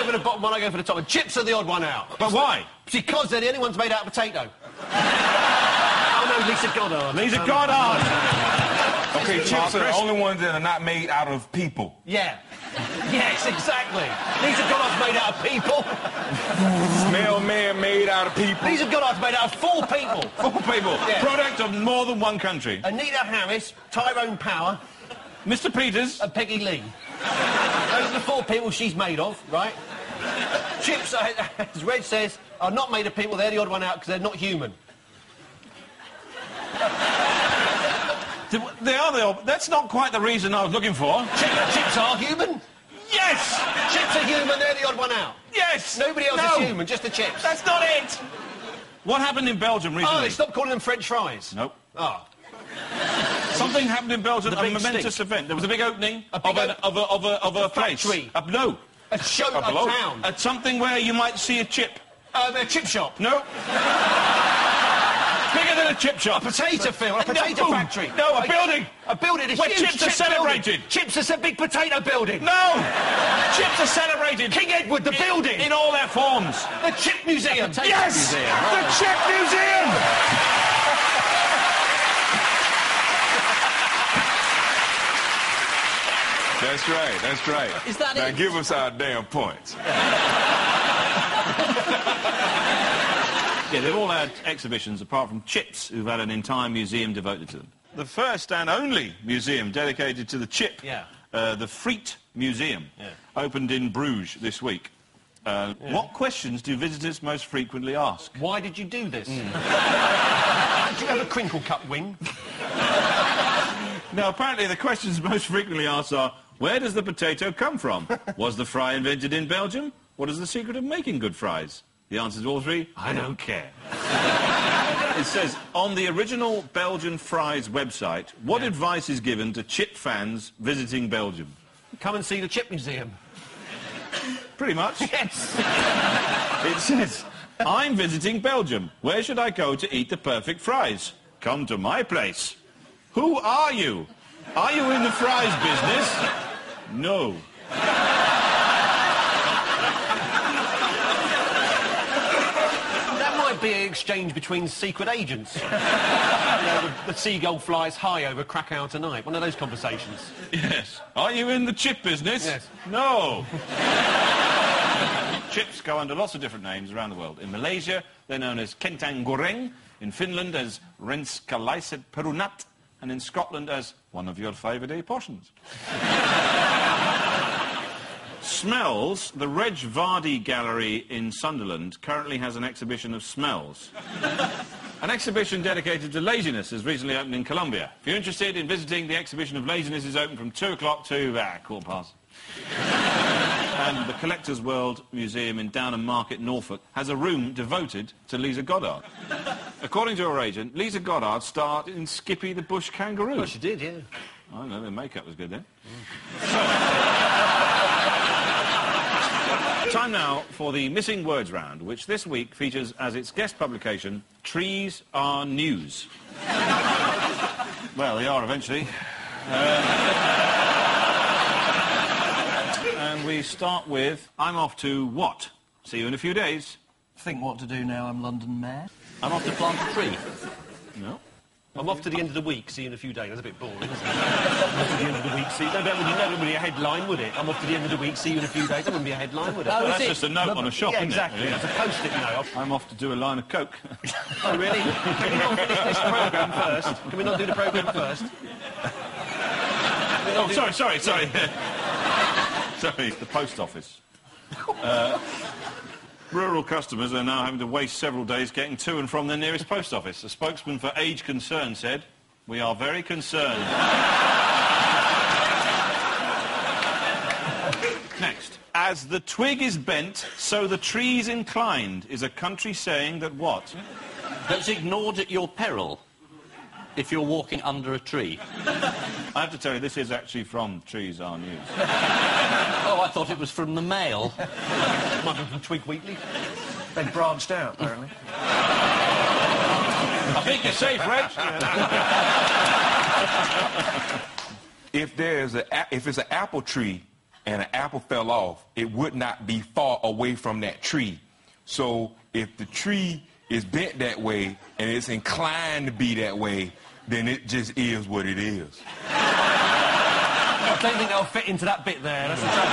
for the bottom one, I go for the top one. Chips are the odd one out. But why? Because they're the only ones made out of potato. Oh, no, Lisa Goddard. Lisa Goddard! Okay, chips are the only ones that are not made out of people. Yeah. Yes, exactly. Lisa Goddard's made out of people. Smell man made out of people. Lisa Goddard's made out of 4 people. 4 people. Yeah. Product of more than one country. Anita Harris, Tyrone Power, Mr. Peters. and Peggy Lee. Those are the 4 people she's made of, right? Chips, as Reg says, are not made of people. They're the odd one out because they're not human. They are the odd... That's not quite the reason I was looking for. Chips are human. Yes! Chips are human. They're the odd one out. Yes! Nobody else is human, just the chips. That's not it! What happened in Belgium recently? Oh, they stopped calling them French fries. Nope. Oh. Something happened in Belgium, The a big momentous stink. event. There was a big opening A big of a place. factory. No. A show, a Below. town. At something where you might see a chip. A chip shop. No. Bigger than a chip shop. A potato field. A potato No. factory. No, a building. A building. Where chips are celebrated. Building. Chips is a big potato building. No! Chips are celebrated. King Edward, the building. In all their forms. The Chip Museum. Yes! The Chip Museum! That's right, that's right. Is that now it? give us our damn points. Yeah, they've all had exhibitions apart from Chips, who've had an entire museum devoted to them. The first and only museum dedicated to the chip, the Friet Museum, opened in Bruges this week. What questions do visitors most frequently ask? Why did you do this? Did you have a crinkle cut wing? Now, apparently the questions most frequently asked are, where does the potato come from? Was the fry invented in Belgium? What is the secret of making good fries? The answer to all 3, I don't care. It says, on the original Belgian Fries website, what advice is given to chip fans visiting Belgium? Come and see the Chip Museum. Pretty much. Yes. It says, I'm visiting Belgium. Where should I go to eat the perfect fries? Come to my place. Who are you? Are you in the fries business? No. That might be an exchange between secret agents. You know, the seagull flies high over Krakow tonight. One of those conversations. Yes. Are you in the chip business? Yes. No. Chips go under lots of different names around the world. In Malaysia, they're known as kentang goreng. In Finland as renskaleiset perunat. And in Scotland as one of your favourite portions. Smells. The Reg Vardy Gallery in Sunderland currently has an exhibition of smells. An exhibition dedicated to laziness has recently opened in Colombia. If you're interested in visiting, the exhibition of laziness is open from 2 o'clock to 1:15. And the Collector's World Museum in Downham Market, Norfolk, has a room devoted to Lisa Goddard. According to her agent, Lisa Goddard starred in Skippy the Bush Kangaroo. Oh, she did, yeah. I don't know, the makeup was good then. Time now for the Missing Words Round, which this week features as its guest publication, Trees Are News. Well, they are eventually. And we start with, I'm off to what? See you in a few days. Think what to do now I'm London Mayor? I'm off to plant a tree. No. I'm off to the end of the week, see you in a few days. That's a bit boring, isn't it? I'm off to the end of the week, see you... No, that wouldn't be a headline, would it? I'm off to the end of the week, see you in a few days. That wouldn't be a headline, would it? Oh, Well, is that's it? just a note on a shop, Yeah, isn't exactly. it? That's a post-it note. I'm off to do a line of coke. Oh, really? Can we not finish this programme first? Can we not do the programme first? Oh, sorry. Sorry, the post office. Rural customers are now having to waste several days getting to and from their nearest post office. A spokesman for Age Concern said, "We are very concerned." Next. As the twig is bent, so the tree's inclined, is a country saying that what? That's ignored at your peril if you're walking under a tree. I have to tell you, this is actually from Trees Are News. Oh, I thought it was from the Mail. Might be from Twig Weekly. They branched out, apparently. I think you're safe, Reg. If it's an apple tree and an apple fell off, it would not be far away from that tree. So if the tree is bent that way and it's inclined to be that way, then it just is what it is. I don't think they'll fit into that bit there. That's the trouble.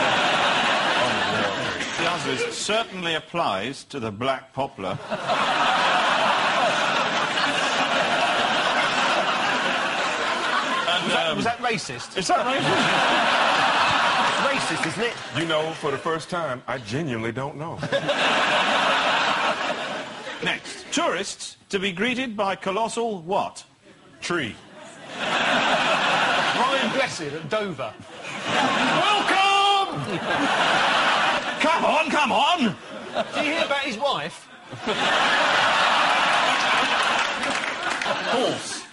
The answer is certainly applies to the black poplar. Was that racist? Is that racist? It's racist, isn't it? You know, for the first time, I genuinely don't know. Next. Tourists to be greeted by colossal what? Tree. Brian Blessed at Dover. Welcome! Come on, come on! Did you hear about his wife? Horse.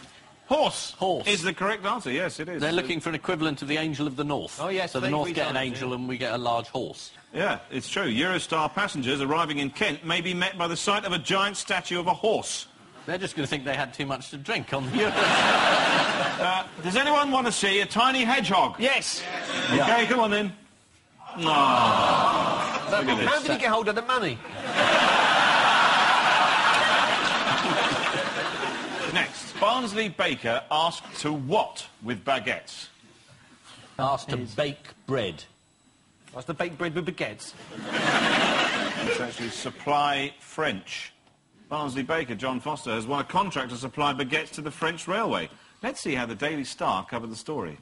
Horse. Horse. Is the correct answer. Yes, it is. They're looking for an equivalent of the Angel of the North. Oh, yes, So the thank North you, get an John, angel yeah. and we get a large horse. Yeah, it's true. Eurostar passengers arriving in Kent may be met by the sight of a giant statue of a horse. They're just going to think they had too much to drink on the Euro. Does anyone want to see a tiny hedgehog? Yes. Okay, come on then. No. How Look at this. did he get hold of the money? Next. Barnsley baker asked to what with baguettes? Asked to bake bread. That's the baked bread with baguettes. It's actually supply French. Barnsley baker John Foster has won a contract to supply baguettes to the French railway. Let's see how the Daily Star covered the story.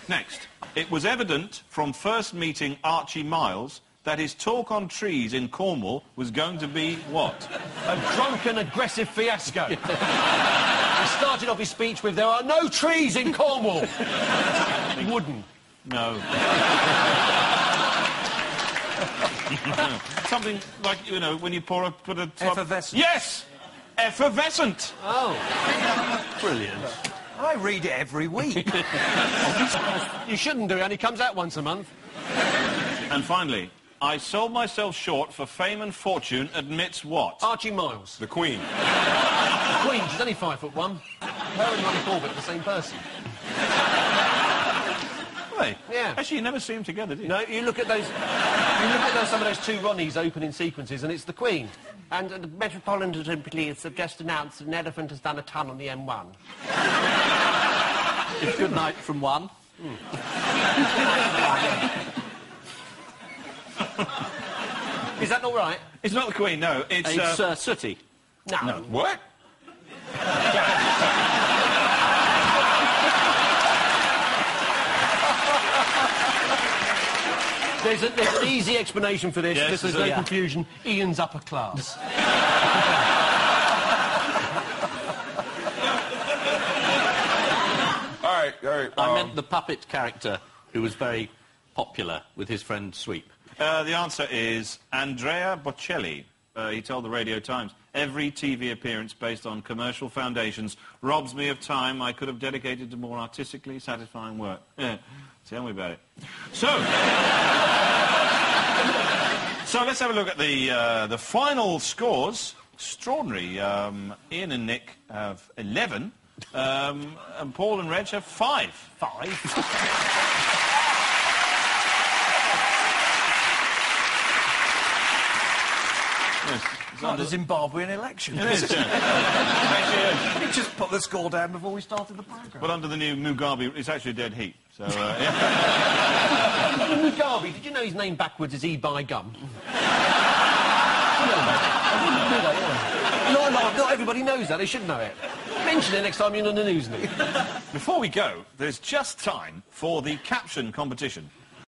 Next. It was evident from first meeting Archie Miles that his talk on trees in Cornwall was going to be what? A drunken, aggressive fiasco. He started off his speech with, "There are no trees in Cornwall." Wooden. No. Something like, you know, when you put a... Effervescent. Yes! Effervescent! Oh. Brilliant. I read it every week. You shouldn't do it, only comes out once a month. And finally, I sold myself short for fame and fortune admits what? Archie Miles. The Queen. The Queen, she's only 5'1". Her and Ronnie Corbett are the same person. Are they? Yeah. Actually, you never see them together, do you? No, you look at those... some of those two Ronnies opening sequences, and it's the Queen. And the Metropolitan Police have just announced that an elephant has done a ton on the M1. It's good night from one. Is that not right? It's not the Queen, no. It's... It's Sooty. No. What? There's an easy explanation for this. Yes, There's no confusion. Ian's upper class. All right. I meant the puppet character who was very popular with his friend Sweep. the answer is Andrea Bocelli. He told the Radio Times, every TV appearance based on commercial foundations robs me of time I could have dedicated to more artistically satisfying work. Tell me about it. So let's have a look at the final scores. Extraordinary. Ian and Nick have 11, and Paul and Reg have 5. 5? Yes. Like the Zimbabwean election. It is, yeah. We just put the score down before we started the programme. But under the new Mugabe, it's actually a dead heat. So, yeah. Mugabe, did you know his name backwards is E by gum? Not everybody knows that. They should know it. Mention it next time you're on the news. Before we go, there's just time for the caption competition.